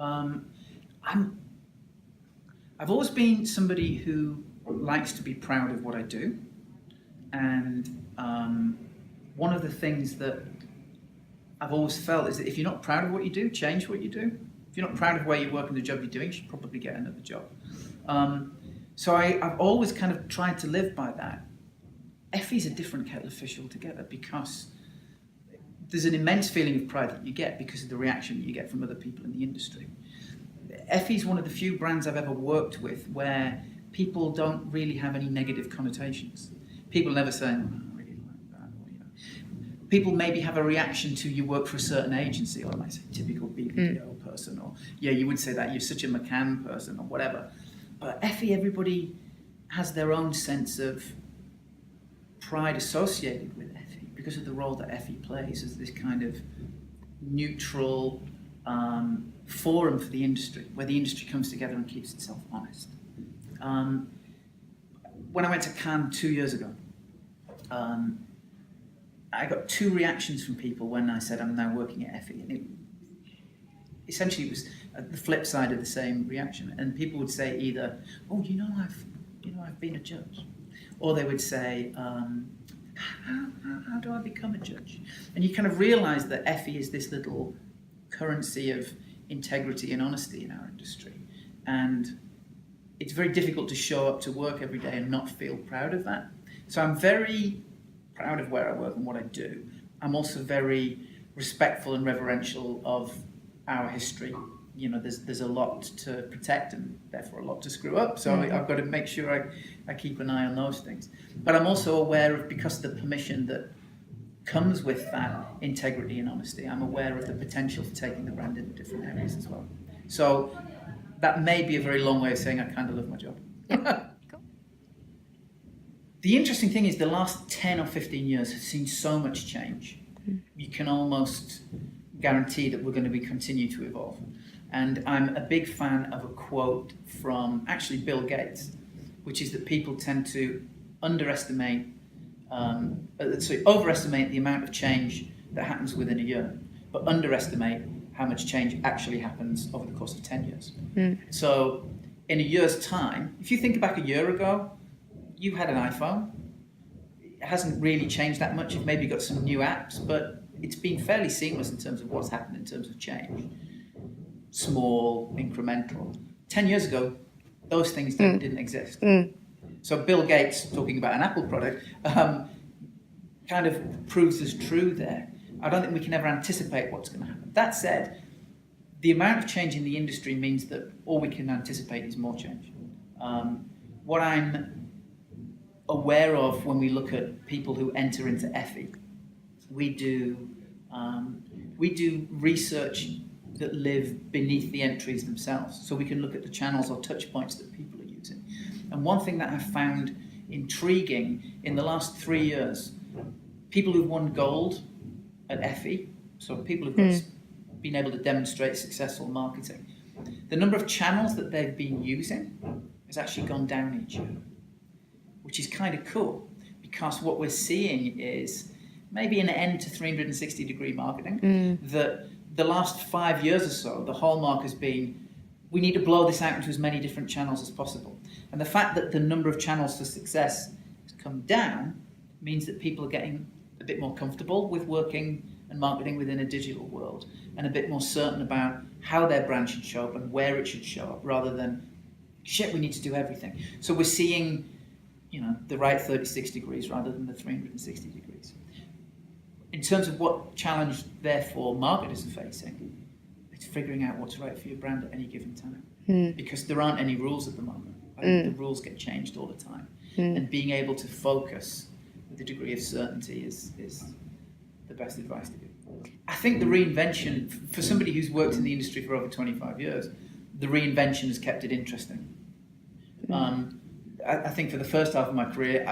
I'm I've always been somebody who likes to be proud of what I do, and one of the things that I've always felt is that if you're not proud of what you do, change what you do. If you're not proud of where you work and the job you're doing, you should probably get another job. So I've always kind of tried to live by that. Effie's a different kettle of fish altogether because there's an immense feeling of pride that you get because of the reaction that you get from other people in the industry. Effie's one of the few brands I've ever worked with where people don't really have any negative connotations. People never say, "Oh, I don't really like that," or, you know. People maybe have a reaction to you work for a certain agency, or like say typical BBDO person, or yeah, you would say that you're such a McCann person, or whatever. But Effie, everybody has their own sense of pride associated with Effie because of the role that Effie plays as this kind of neutral forum for the industry, where the industry comes together and keeps itself honest. When I went to Cannes 2 years ago, I got two reactions from people when I said I'm now working at Effie, and essentially it was the flip side of the same reaction. And people would say either, "Oh, I've been a judge," or they would say, "How do I become a judge?" And you kind of realise that Effie is this little currency of integrity and honesty in our industry, and it's very difficult to show up to work every day and not feel proud of that. So I'm very proud of where I work and what I do. I'm also very respectful and reverential of our history. You know, there's a lot to protect and therefore a lot to screw up. So I've got to make sure I keep an eye on those things. But I'm also aware of, because of the permission that comes with that integrity and honesty, I'm aware of the potential for taking the brand into different areas as well. So that may be a very long way of saying I kind of love my job. Cool. The interesting thing is the last 10 or 15 years have seen so much change. You can almost guarantee that we're going to continue to evolve. And I'm a big fan of a quote from actually Bill Gates, which is that people tend to overestimate the amount of change that happens within a year, but underestimate how much change actually happens over the course of 10 years. So in a year's time, if you think back a year ago, you had an iPhone. It hasn't really changed that much. You've maybe got some new apps, but it's been fairly seamless in terms of what's happened in terms of change. Small, incremental. 10 years ago, those things didn't exist. So Bill Gates, talking about an Apple product, kind of proves us true there. I don't think we can ever anticipate what's going to happen. That said, the amount of change in the industry means that all we can anticipate is more change. What I'm aware of when we look at people who enter into Effie, we do research that live beneath the entries themselves. So we can look at the channels or touch points that people are using. And one thing that I've found intriguing in the last 3 years, people who've won gold at Effie, so people who've been able to demonstrate successful marketing, the number of channels that they've been using has actually gone down each year, which is kind of cool, because what we're seeing is maybe an end to 360-degree marketing, that the last 5 years or so, the hallmark has been, we need to blow this out into as many different channels as possible. And the fact that the number of channels for success has come down means that people are getting a bit more comfortable with working and marketing within a digital world, and a bit more certain about how their brand should show up and where it should show up, rather than, shit, we need to do everything. So we're seeing, the right 36 degrees rather than the 360 degrees. In terms of what challenge, therefore, marketers are facing, it's figuring out what's right for your brand at any given time. Because there aren't any rules at the moment. I think the rules get changed all the time. And being able to focus with a degree of certainty is the best advice to give. I think the reinvention, for somebody who's worked in the industry for over 25 years, the reinvention has kept it interesting. I think for the first half of my career,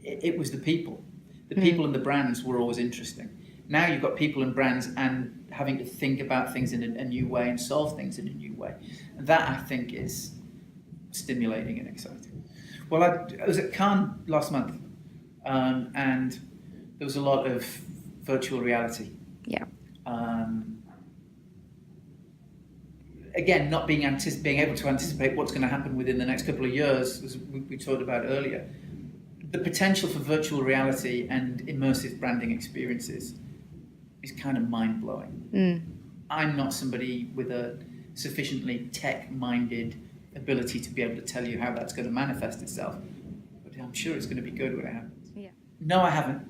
it was the people. The people and the brands were always interesting. Now you've got people and brands and having to think about things in a new way and solve things in a new way. And that, I think, is stimulating and exciting. Well, I was at Cannes last month, and there was a lot of virtual reality. Yeah. again, not being able to anticipate what's going to happen within the next couple of years, as we talked about earlier, the potential for virtual reality and immersive branding experiences is kind of mind-blowing. I'm not somebody with a sufficiently tech-minded ability to be able to tell you how that's going to manifest itself, but I'm sure it's going to be good when it happens. Yeah. No, I haven't.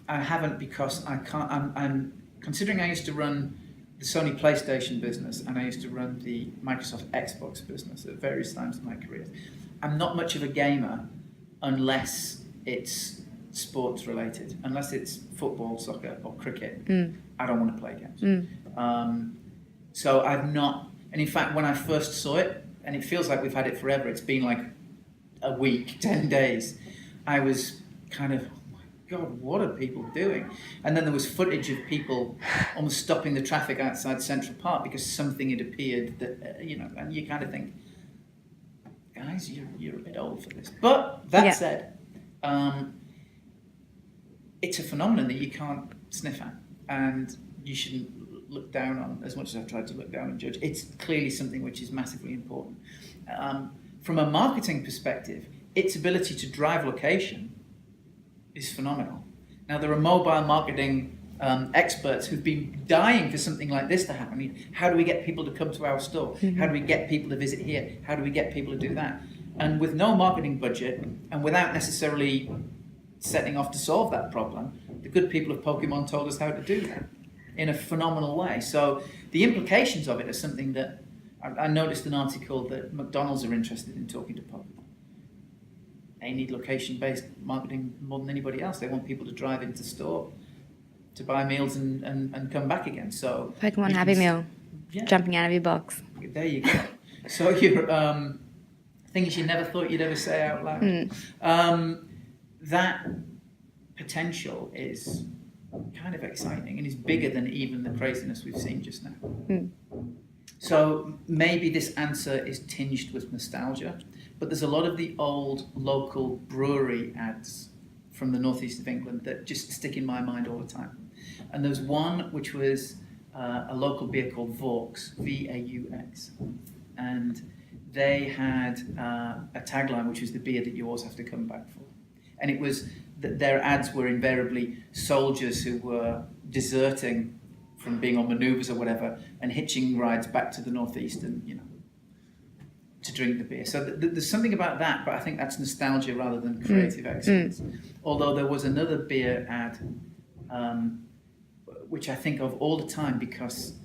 I haven't because I can't. I'm considering I used to run the Sony PlayStation business and I used to run the Microsoft Xbox business at various times in my career. I'm not much of a gamer unless it's sports related, unless it's football, soccer, or cricket. I don't want to play games. So I've not, and in fact, when I first saw it, and it feels like we've had it forever, it's been like a week, 10 days, I was kind of, oh my God, what are people doing? And then there was footage of people almost stopping the traffic outside Central Park because something had appeared that, and you kind of think, guys, you're a bit old for this. But that said, it's a phenomenon that you can't sniff at, and you shouldn't look down on as much as I've tried to look down and judge. It's clearly something which is massively important. From a marketing perspective, its ability to drive location is phenomenal. Now, there are mobile marketing experts who've been dying for something like this to happen. How do we get people to come to our store? How do we get people to visit here? How do we get people to do that? And with no marketing budget, and without necessarily setting off to solve that problem, the good people of Pokemon told us how to do that in a phenomenal way. So the implications of it are something that I noticed an article that McDonald's are interested in talking to Pokemon. They need location-based marketing more than anybody else. They want people to drive into store to buy meals and come back again. So Pokemon Happy Meal, jumping out of your box. There you go. So you're things you never thought you'd ever say out loud. That potential is kind of exciting and is bigger than even the craziness we've seen just now. So maybe this answer is tinged with nostalgia, but there's a lot of the old local brewery ads from the northeast of England that just stick in my mind all the time. And there's one which was a local beer called Vaux, V-A-U-X, and they had a tagline which was the beer that you always have to come back for. And it was that their ads were invariably soldiers who were deserting from being on manoeuvres or whatever and hitching rides back to the northeast and, to drink the beer. So there's something about that, but I think that's nostalgia rather than creative excellence. Although there was another beer ad, which I think of all the time because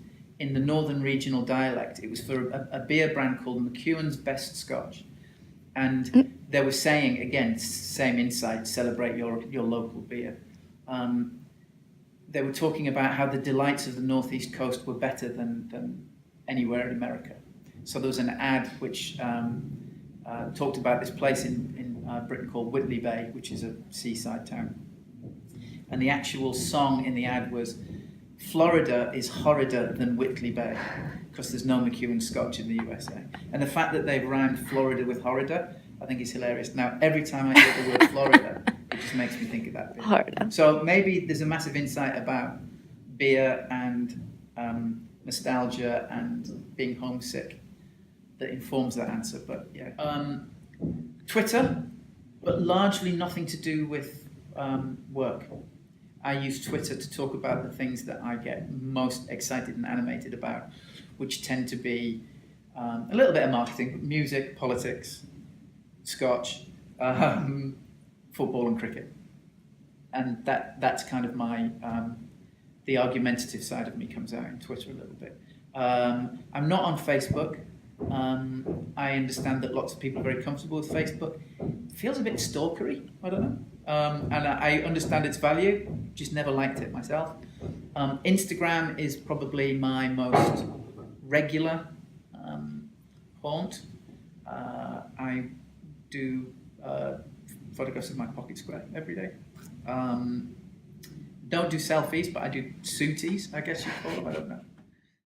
in the northern regional dialect, it was for a beer brand called McEwan's Best Scotch. And they were saying, again, same insight, celebrate your local beer. They were talking about how the delights of the northeast coast were better than anywhere in America. So there was an ad which talked about this place in Britain called Whitley Bay, which is a seaside town. And the actual song in the ad was, Florida is horrider than Whitley Bay, because there's no McEwan Scotch in the USA. And the fact that they've rhymed Florida with horrider, I think is hilarious. Now, every time I hear the word Florida, it just makes me think of that beer. Horrider. So maybe there's a massive insight about beer and nostalgia and being homesick that informs that answer. But yeah, Twitter, but largely nothing to do with work. I use Twitter to talk about the things that I get most excited and animated about, which tend to be a little bit of marketing, but music, politics, Scotch, football and cricket. And that's kind of my, the argumentative side of me comes out in Twitter a little bit. I'm not on Facebook. I understand that lots of people are very comfortable with Facebook. It feels a bit stalkery, I don't know. And I understand its value, just never liked it myself. Instagram is probably my most regular haunt. I do photographs of my pocket square every day. Don't do selfies, but I do suities, I guess you'd call them, I don't know.